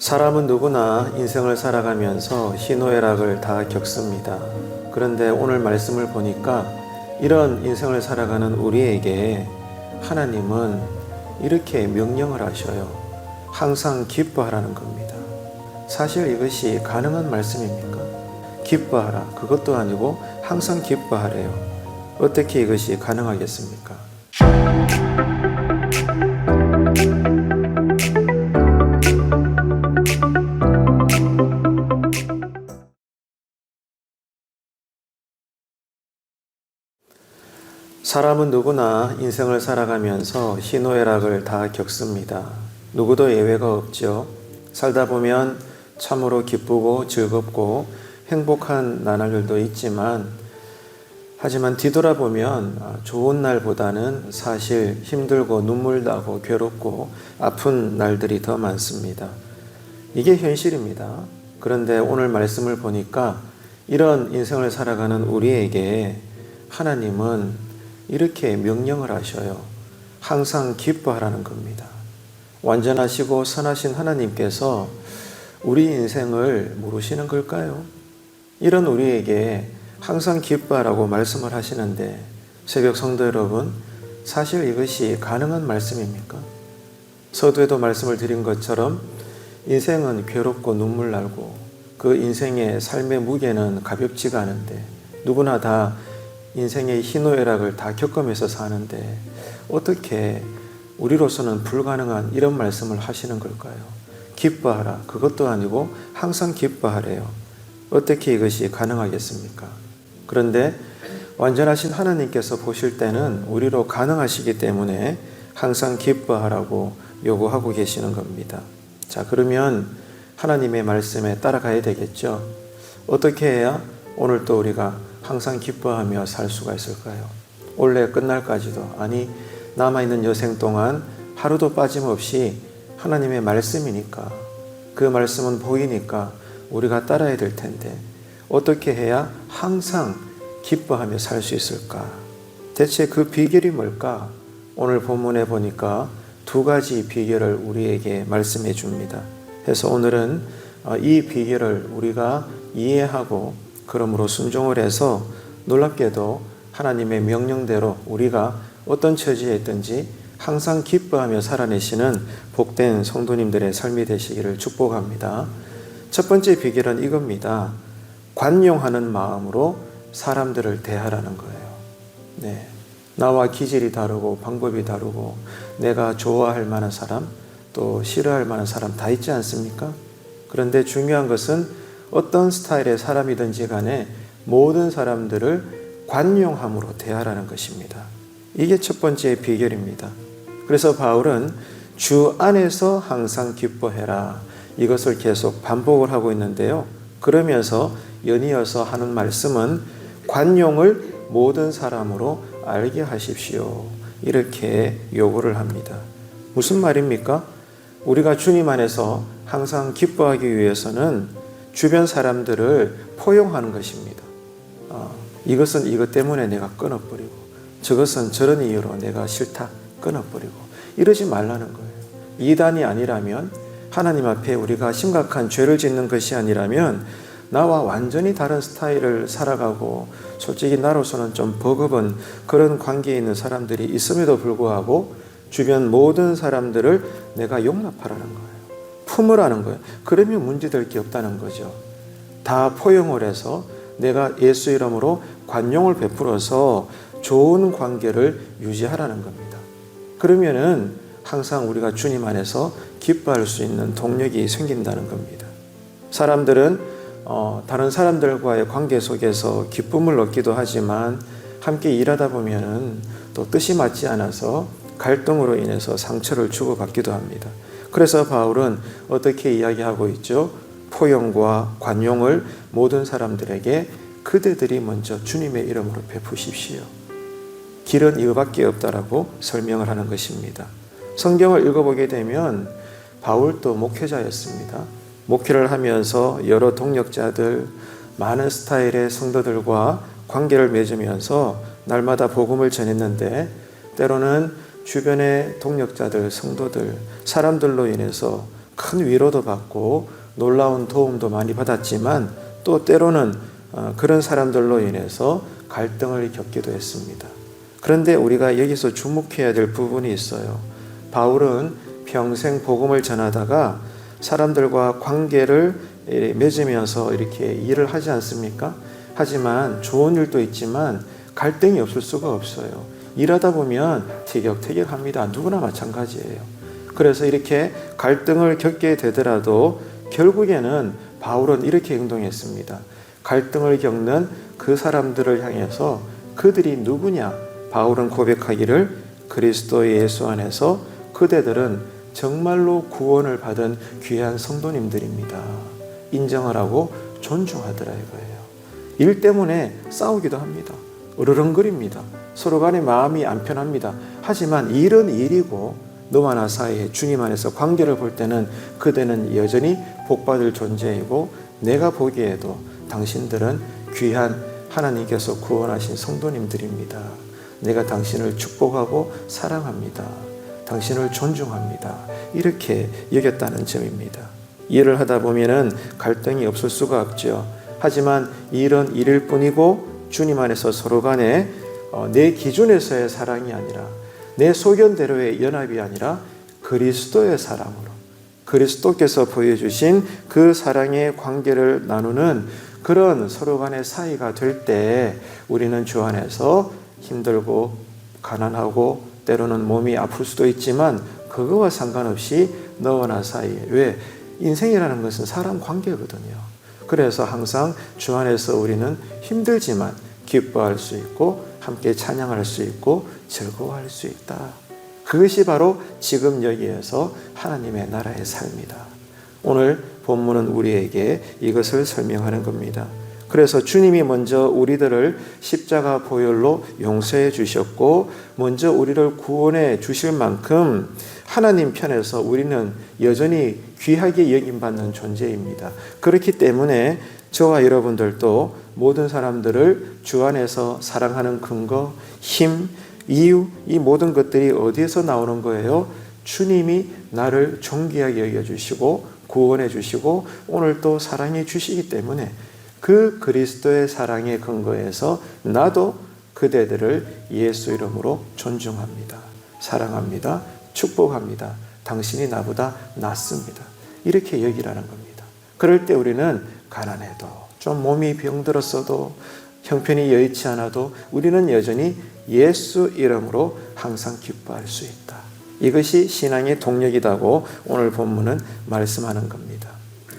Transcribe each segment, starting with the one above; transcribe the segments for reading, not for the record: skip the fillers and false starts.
사람은 누구나 인생을 살아가면서 희노애락을 다 겪습니다. 그런데 오늘 말씀을 보니까 이런 인생을 살아가는 우리에게 하나님은 이렇게 명령을 하셔요. 항상 기뻐하라는 겁니다. 사실 이것이 가능한 말씀입니까? 기뻐하라. 그것도 아니고 항상 기뻐하래요. 어떻게 이것이 가능하겠습니까? 사람은 누구나 인생을 살아가면서 희노애락을 다 겪습니다. 누구도 예외가 없죠. 살다 보면 참으로 기쁘고 즐겁고 행복한 나날들도 있지만, 하지만 뒤돌아보면 좋은 날보다는 사실 힘들고 눈물 나고 괴롭고 아픈 날들이 더 많습니다. 이게 현실입니다. 그런데 오늘 말씀을 보니까 이런 인생을 살아가는 우리에게 하나님은 이렇게 명령을 하셔요. 항상 기뻐하라는 겁니다. 완전하시고 선하신 하나님께서 우리 인생을 모르시는 걸까요? 이런 우리에게 항상 기뻐하라고 말씀을 하시는데, 새벽 성도 여러분, 사실 이것이 가능한 말씀입니까? 서두에도 말씀을 드린 것처럼 인생은 괴롭고 눈물 나고 그 인생의 삶의 무게는 가볍지가 않은데, 누구나 다 인생의 희노애락을 다 겪으면서 사는데 어떻게 우리로서는 불가능한 이런 말씀을 하시는 걸까요? 기뻐하라. 그것도 아니고 항상 기뻐하래요. 어떻게 이것이 가능하겠습니까? 그런데 완전하신 하나님께서 보실 때는 우리로 가능하시기 때문에 항상 기뻐하라고 요구하고 계시는 겁니다. 자, 그러면 하나님의 말씀에 따라가야 되겠죠. 어떻게 해야 오늘 또 우리가 항상 기뻐하며 살 수가 있을까요? 올해 끝날까지도, 아니 남아있는 여생 동안 하루도 빠짐없이 하나님의 말씀이니까, 그 말씀은 보이니까 우리가 따라야 될 텐데 어떻게 해야 항상 기뻐하며 살 수 있을까? 대체 그 비결이 뭘까? 오늘 본문에 보니까 두 가지 비결을 우리에게 말씀해 줍니다. 그래서 오늘은 이 비결을 우리가 이해하고 그러므로 순종을 해서 놀랍게도 하나님의 명령대로 우리가 어떤 처지에 있든지 항상 기뻐하며 살아내시는 복된 성도님들의 삶이 되시기를 축복합니다. 첫 번째 비결은 이겁니다. 관용하는 마음으로 사람들을 대하라는 거예요. 네. 나와 기질이 다르고 방법이 다르고 내가 좋아할 만한 사람, 또 싫어할 만한 사람 다 있지 않습니까? 그런데 중요한 것은 어떤 스타일의 사람이든지 간에 모든 사람들을 관용함으로 대하라는 것입니다. 이게 첫 번째 비결입니다. 그래서 바울은 주 안에서 항상 기뻐해라, 이것을 계속 반복을 하고 있는데요. 그러면서 연이어서 하는 말씀은 관용을 모든 사람으로 알게 하십시오, 이렇게 요구를 합니다. 무슨 말입니까? 우리가 주님 안에서 항상 기뻐하기 위해서는 주변 사람들을 포용하는 것입니다. 이것은 이것 때문에 내가 끊어버리고, 저것은 저런 이유로 내가 싫다 끊어버리고, 이러지 말라는 거예요. 이단이 아니라면, 하나님 앞에 우리가 심각한 죄를 짓는 것이 아니라면, 나와 완전히 다른 스타일을 살아가고 솔직히 나로서는 좀 버거운 그런 관계에 있는 사람들이 있음에도 불구하고 주변 모든 사람들을 내가 용납하라는 거예요. 품으라는 거예요. 그러면 문제될 게 없다는 거죠. 다 포용을 해서 내가 예수 이름으로 관용을 베풀어서 좋은 관계를 유지하라는 겁니다. 그러면은 항상 우리가 주님 안에서 기뻐할 수 있는 동력이 생긴다는 겁니다. 사람들은 다른 사람들과의 관계 속에서 기쁨을 얻기도 하지만 함께 일하다 보면은 또 뜻이 맞지 않아서 갈등으로 인해서 상처를 주고받기도 합니다. 그래서 바울은 어떻게 이야기하고 있죠? 포용과 관용을 모든 사람들에게 그대들이 먼저 주님의 이름으로 베푸십시오. 길은 이거밖에 없다라고 설명을 하는 것입니다. 성경을 읽어보게 되면 바울도 목회자였습니다. 목회를 하면서 여러 동역자들, 많은 스타일의 성도들과 관계를 맺으면서 날마다 복음을 전했는데, 때로는 주변의 동역자들, 성도들, 사람들로 인해서 큰 위로도 받고 놀라운 도움도 많이 받았지만 또 때로는 그런 사람들로 인해서 갈등을 겪기도 했습니다. 그런데 우리가 여기서 주목해야 될 부분이 있어요. 바울은 평생 복음을 전하다가 사람들과 관계를 맺으면서 이렇게 일을 하지 않습니까? 하지만 좋은 일도 있지만 갈등이 없을 수가 없어요. 일하다 보면 티격태격합니다. 누구나 마찬가지예요. 그래서 이렇게 갈등을 겪게 되더라도 결국에는 바울은 이렇게 행동했습니다. 갈등을 겪는 그 사람들을 향해서 그들이 누구냐? 바울은 고백하기를 그리스도 예수 안에서 그대들은 정말로 구원을 받은 귀한 성도님들입니다. 인정을 하고 존중하더라 이거예요. 일 때문에 싸우기도 합니다. 으르렁거립니다. 서로 간에 마음이 안 편합니다. 하지만 일은 일이고 너와 나 사이에 주님 안에서 관계를 볼 때는 그대는 여전히 복받을 존재이고 내가 보기에도 당신들은 귀한 하나님께서 구원하신 성도님들입니다. 내가 당신을 축복하고 사랑합니다. 당신을 존중합니다. 이렇게 여겼다는 점입니다. 일을 하다 보면은 갈등이 없을 수가 없죠. 하지만 일은 일일 뿐이고 주님 안에서 서로 간에 내 기준에서의 사랑이 아니라 내 소견대로의 연합이 아니라 그리스도의 사랑으로 그리스도께서 보여주신 그 사랑의 관계를 나누는 그런 서로 간의 사이가 될 때 우리는 주 안에서 힘들고 가난하고 때로는 몸이 아플 수도 있지만 그거와 상관없이 너와 나 사이에 왜? 인생이라는 것은 사람 관계거든요. 그래서 항상 주 안에서 우리는 힘들지만 기뻐할 수 있고 함께 찬양할 수 있고 즐거워할 수 있다. 그것이 바로 지금 여기에서 하나님의 나라의 삶이다. 오늘 본문은 우리에게 이것을 설명하는 겁니다. 그래서 주님이 먼저 우리들을 십자가 보혈로 용서해 주셨고 먼저 우리를 구원해 주실 만큼 하나님 편에서 우리는 여전히 귀하게 여김받는 존재입니다. 그렇기 때문에 저와 여러분들도 모든 사람들을 주 안에서 사랑하는 근거, 힘, 이유, 이 모든 것들이 어디에서 나오는 거예요? 주님이 나를 존귀하게 여겨주시고 구원해 주시고 오늘 또 사랑해 주시기 때문에 그 그리스도의 사랑의 근거에서 나도 그대들을 예수 이름으로 존중합니다. 사랑합니다. 축복합니다. 당신이 나보다 낫습니다. 이렇게 여기라는 겁니다. 그럴 때 우리는 가난해도 좀 몸이 병들었어도 형편이 여의치 않아도 우리는 여전히 예수 이름으로 항상 기뻐할 수 있다. 이것이 신앙의 동력이라고 오늘 본문은 말씀하는 겁니다.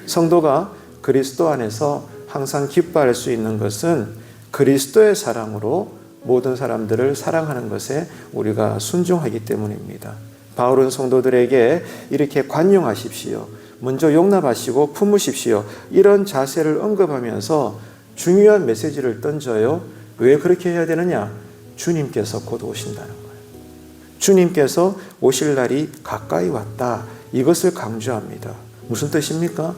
성도가 그리스도 안에서 항상 기뻐할 수 있는 것은 그리스도의 사랑으로 모든 사람들을 사랑하는 것에 우리가 순종하기 때문입니다. 바울은 성도들에게 이렇게 관용하십시오. 먼저 용납하시고 품으십시오. 이런 자세를 언급하면서 중요한 메시지를 던져요. 왜 그렇게 해야 되느냐? 주님께서 곧 오신다는 거예요. 주님께서 오실 날이 가까이 왔다. 이것을 강조합니다. 무슨 뜻입니까?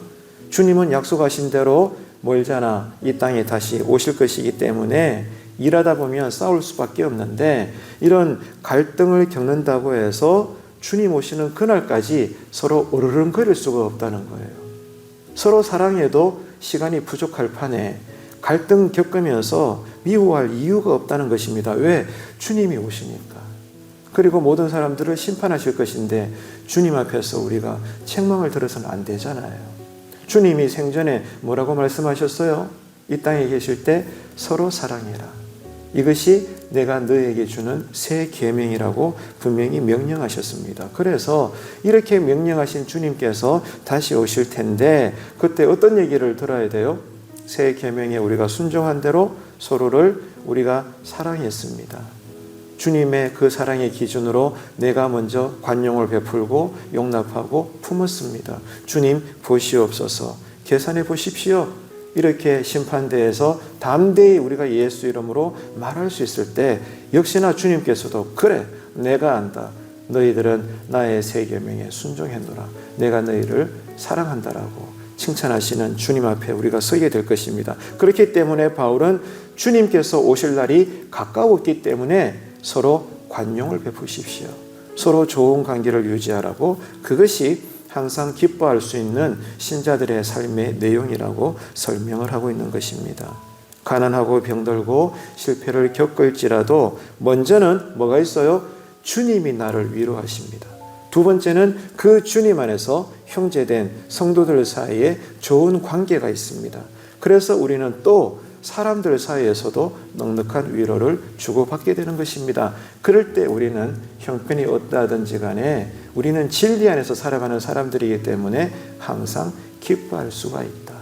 주님은 약속하신 대로 멀잖아 이 땅에 다시 오실 것이기 때문에 일하다 보면 싸울 수밖에 없는데 이런 갈등을 겪는다고 해서 주님 오시는 그날까지 서로 으르렁거릴 수가 없다는 거예요. 서로 사랑해도 시간이 부족할 판에 갈등 겪으면서 미워할 이유가 없다는 것입니다. 왜? 주님이 오시니까. 그리고 모든 사람들을 심판하실 것인데 주님 앞에서 우리가 책망을 들어서는 안 되잖아요. 주님이 생전에 뭐라고 말씀하셨어요? 이 땅에 계실 때 서로 사랑해라. 이것이 내가 너에게 주는 새 계명이라고 분명히 명령하셨습니다. 그래서 이렇게 명령하신 주님께서 다시 오실 텐데 그때 어떤 얘기를 들어야 돼요? 새 계명에 우리가 순종한 대로 서로를 우리가 사랑했습니다. 주님의 그 사랑의 기준으로 내가 먼저 관용을 베풀고 용납하고 품었습니다. 주님 보시옵소서. 계산해 보십시오. 이렇게 심판대에서 담대히 우리가 예수 이름으로 말할 수 있을 때 역시나 주님께서도 그래 내가 안다. 너희들은 나의 새 계명에 순종했노라. 내가 너희를 사랑한다라고 칭찬하시는 주님 앞에 우리가 서게 될 것입니다. 그렇기 때문에 바울은 주님께서 오실 날이 가까웠기 때문에 서로 관용을 베푸십시오. 서로 좋은 관계를 유지하라고 그것이 항상 기뻐할 수 있는 신자들의 삶의 내용이라고 설명을 하고 있는 것입니다. 가난하고 병들고 실패를 겪을지라도 먼저는 뭐가 있어요? 주님이 나를 위로하십니다. 두 번째는 그 주님 안에서 형제된 성도들 사이에 좋은 관계가 있습니다. 그래서 우리는 또 사람들 사이에서도 넉넉한 위로를 주고받게 되는 것입니다. 그럴 때 우리는 형편이 어떠하든지 간에 우리는 진리 안에서 살아가는 사람들이기 때문에 항상 기뻐할 수가 있다.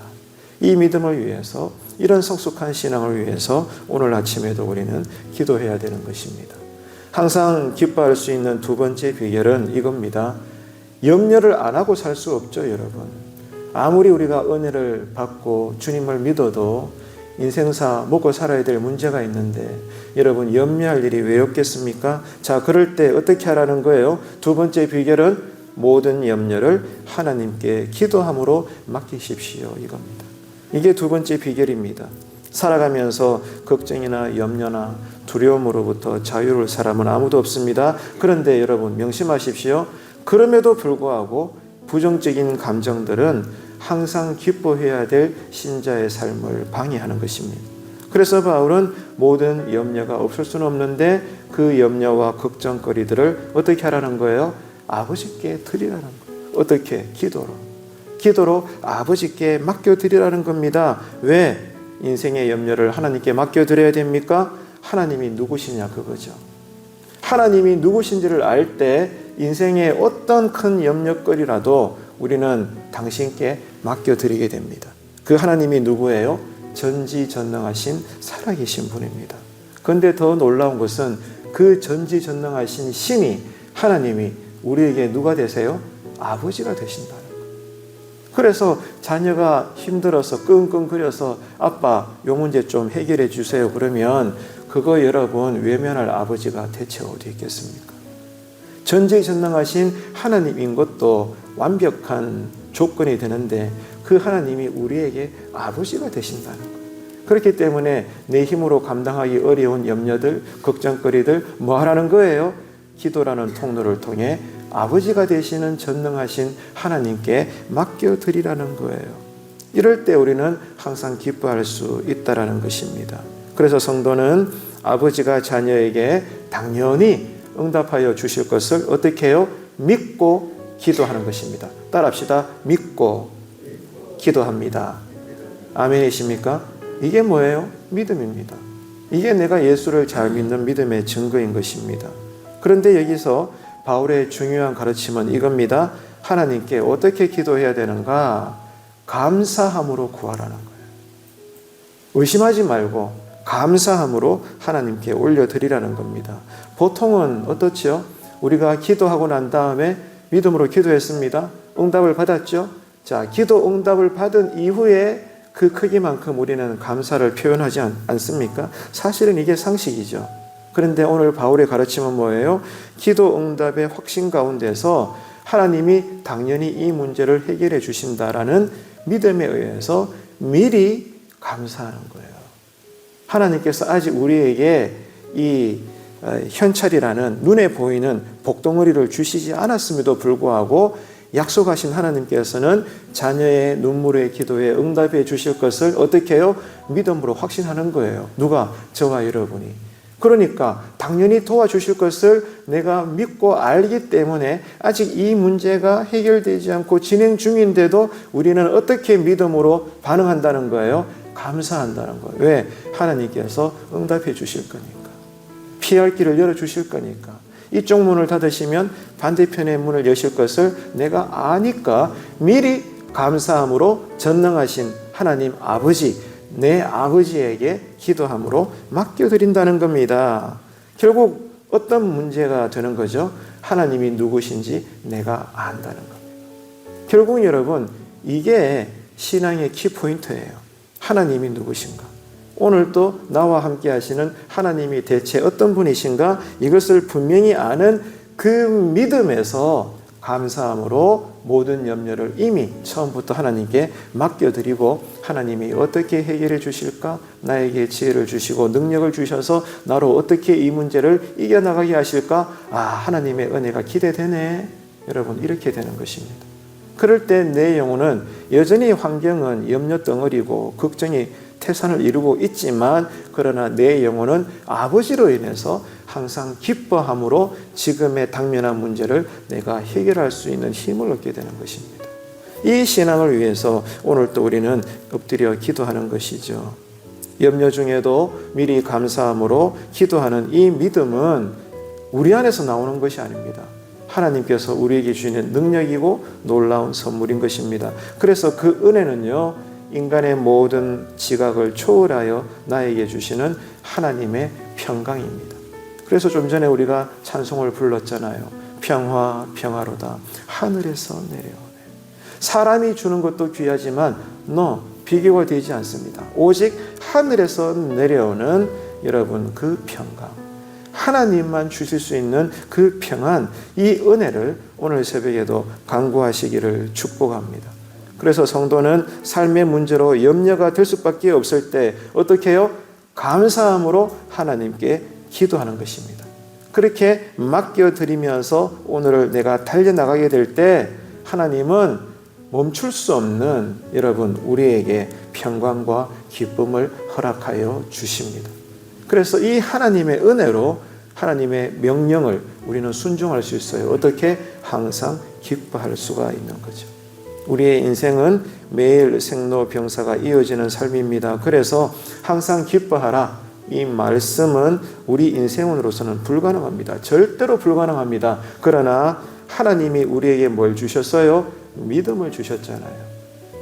이 믿음을 위해서, 이런 성숙한 신앙을 위해서 오늘 아침에도 우리는 기도해야 되는 것입니다. 항상 기뻐할 수 있는 두 번째 비결은 이겁니다. 염려를 안 하고 살 수 없죠, 여러분. 아무리 우리가 은혜를 받고 주님을 믿어도 인생사 먹고 살아야 될 문제가 있는데 여러분, 염려할 일이 왜 없겠습니까? 자, 그럴 때 어떻게 하라는 거예요? 두 번째 비결은 모든 염려를 하나님께 기도함으로 맡기십시오, 이겁니다. 이게 두 번째 비결입니다. 살아가면서 걱정이나 염려나 두려움으로부터 자유로울 사람은 아무도 없습니다. 그런데 여러분 명심하십시오. 그럼에도 불구하고 부정적인 감정들은 항상 기뻐해야 될 신자의 삶을 방해하는 것입니다. 그래서 바울은 모든 염려가 없을 수는 없는데 그 염려와 걱정거리들을 어떻게 하라는 거예요? 아버지께 드리라는 거예요. 어떻게? 기도로 아버지께 맡겨드리라는 겁니다. 왜 인생의 염려를 하나님께 맡겨드려야 됩니까? 하나님이 누구시냐 그거죠. 하나님이 누구신지를 알 때 인생의 어떤 큰 염려거리라도 우리는 당신께 맡겨드리게 됩니다. 그 하나님이 누구예요? 전지전능하신 살아계신 분입니다. 그런데 더 놀라운 것은 그 전지전능하신 신이, 하나님이 우리에게 누가 되세요? 아버지가 되신다는 거예요. 그래서 자녀가 힘들어서 끙끙거려서 아빠 요 문제 좀 해결해 주세요 그러면 그거 여러분 외면할 아버지가 대체 어디 있겠습니까? 전지전능하신 하나님인 것도 완벽한 조건이 되는데 그 하나님이 우리에게 아버지가 되신다는 거예요. 그렇기 때문에 내 힘으로 감당하기 어려운 염려들, 걱정거리들 뭐 하라는 거예요? 기도라는 통로를 통해 아버지가 되시는 전능하신 하나님께 맡겨드리라는 거예요. 이럴 때 우리는 항상 기뻐할 수 있다는 것입니다. 그래서 성도는 아버지가 자녀에게 당연히 응답하여 주실 것을 어떻게 해요? 믿고 기도하는 것입니다. 따라합시다. 믿고 기도합니다. 아멘이십니까? 이게 뭐예요? 믿음입니다. 이게 내가 예수를 잘 믿는 믿음의 증거인 것입니다. 그런데 여기서 바울의 중요한 가르침은 이겁니다. 하나님께 어떻게 기도해야 되는가? 감사함으로 구하라는 거예요. 의심하지 말고 감사함으로 하나님께 올려드리라는 겁니다. 보통은 어떻죠? 우리가 기도하고 난 다음에 믿음으로 기도했습니다. 응답을 받았죠? 자, 기도 응답을 받은 이후에 그 크기만큼 우리는 감사를 표현하지 않습니까? 사실은 이게 상식이죠. 그런데 오늘 바울의 가르침은 뭐예요? 기도 응답의 확신 가운데서 하나님이 당연히 이 문제를 해결해 주신다라는 믿음에 의해서 미리 감사하는 거예요. 하나님께서 아직 우리에게 이 현찰이라는 눈에 보이는 복덩어리를 주시지 않았음에도 불구하고 약속하신 하나님께서는 자녀의 눈물의 기도에 응답해 주실 것을 어떻게 해요? 믿음으로 확신하는 거예요. 누가? 저와 여러분이. 그러니까 당연히 도와주실 것을 내가 믿고 알기 때문에 아직 이 문제가 해결되지 않고 진행 중인데도 우리는 어떻게 믿음으로 반응한다는 거예요? 감사한다는 거예요. 왜? 하나님께서 응답해 주실 거니까. 피할 길을 열어주실 거니까. 이쪽 문을 닫으시면 반대편의 문을 여실 것을 내가 아니까 미리 감사함으로 전능하신 하나님 아버지, 내 아버지에게 기도함으로 맡겨드린다는 겁니다. 결국 어떤 문제가 되는 거죠? 하나님이 누구신지 내가 안다는 겁니다. 결국 여러분 이게 신앙의 키포인트예요. 하나님이 누구신가? 오늘 또 나와 함께 하시는 하나님이 대체 어떤 분이신가? 이것을 분명히 아는 그 믿음에서 감사함으로 모든 염려를 이미 처음부터 하나님께 맡겨드리고 하나님이 어떻게 해결해 주실까? 나에게 지혜를 주시고 능력을 주셔서 나로 어떻게 이 문제를 이겨나가게 하실까? 아, 하나님의 은혜가 기대되네. 여러분 이렇게 되는 것입니다. 그럴 때 내 영혼은 여전히 환경은 염려 덩어리고 걱정이 태산을 이루고 있지만, 그러나 내 영혼은 아버지로 인해서 항상 기뻐함으로 지금의 당면한 문제를 내가 해결할 수 있는 힘을 얻게 되는 것입니다. 이 신앙을 위해서 오늘 또 우리는 엎드려 기도하는 것이죠. 염려 중에도 미리 감사함으로 기도하는 이 믿음은 우리 안에서 나오는 것이 아닙니다. 하나님께서 우리에게 주시는 능력이고 놀라운 선물인 것입니다. 그래서 그 은혜는요, 인간의 모든 지각을 초월하여 나에게 주시는 하나님의 평강입니다. 그래서 좀 전에 우리가 찬송을 불렀잖아요. 평화 평화로다 하늘에서 내려오네. 사람이 주는 것도 귀하지만 비교가 되지 않습니다. 오직 하늘에서 내려오는 여러분 그 평강, 하나님만 주실 수 있는 그 평안, 이 은혜를 오늘 새벽에도 간구하시기를 축복합니다. 그래서 성도는 삶의 문제로 염려가 될 수밖에 없을 때 어떻게 해요? 감사함으로 하나님께 기도하는 것입니다. 그렇게 맡겨드리면서 오늘을 내가 달려나가게 될 때 하나님은 멈출 수 없는 여러분 우리에게 평강과 기쁨을 허락하여 주십니다. 그래서 이 하나님의 은혜로 하나님의 명령을 우리는 순종할 수 있어요. 어떻게? 항상 기뻐할 수가 있는 거죠. 우리의 인생은 매일 생로병사가 이어지는 삶입니다. 그래서 항상 기뻐하라, 이 말씀은 우리 인생으로서는 불가능합니다. 절대로 불가능합니다. 그러나 하나님이 우리에게 뭘 주셨어요? 믿음을 주셨잖아요.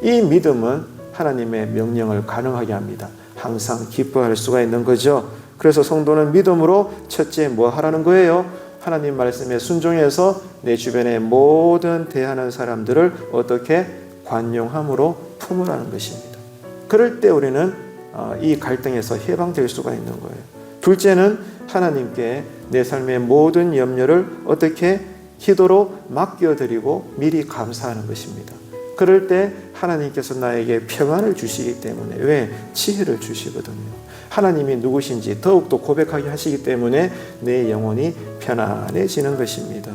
이 믿음은 하나님의 명령을 가능하게 합니다. 항상 기뻐할 수가 있는 거죠. 그래서 성도는 믿음으로 첫째 뭐 하라는 거예요? 하나님 말씀에 순종해서 내 주변의 모든 대하는 사람들을 어떻게? 관용함으로 품으라는 것입니다. 그럴 때 우리는 이 갈등에서 해방될 수가 있는 거예요. 둘째는 하나님께 내 삶의 모든 염려를 어떻게? 기도로 맡겨드리고 미리 감사하는 것입니다. 그럴 때 하나님께서 나에게 평안을 주시기 때문에, 왜? 지혜를 주시거든요. 하나님이 누구신지 더욱더 고백하게 하시기 때문에 내 영혼이 편안해지는 것입니다.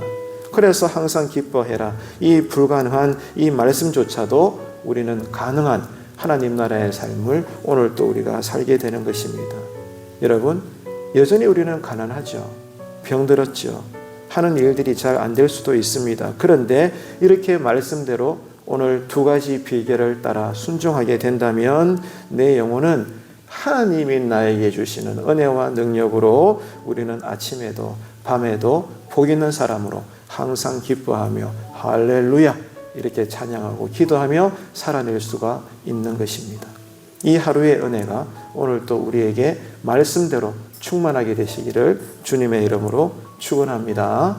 그래서 항상 기뻐해라, 이 불가능한 이 말씀조차도 우리는 가능한 하나님 나라의 삶을 오늘 또 우리가 살게 되는 것입니다. 여러분, 여전히 우리는 가난하죠. 병들었죠. 하는 일들이 잘 안 될 수도 있습니다. 그런데 이렇게 말씀대로 오늘 두 가지 비결을 따라 순종하게 된다면 내 영혼은 하나님이 나에게 주시는 은혜와 능력으로 우리는 아침에도 밤에도 복 있는 사람으로 항상 기뻐하며 할렐루야 이렇게 찬양하고 기도하며 살아낼 수가 있는 것입니다. 이 하루의 은혜가 오늘 또 우리에게 말씀대로 충만하게 되시기를 주님의 이름으로 축원합니다.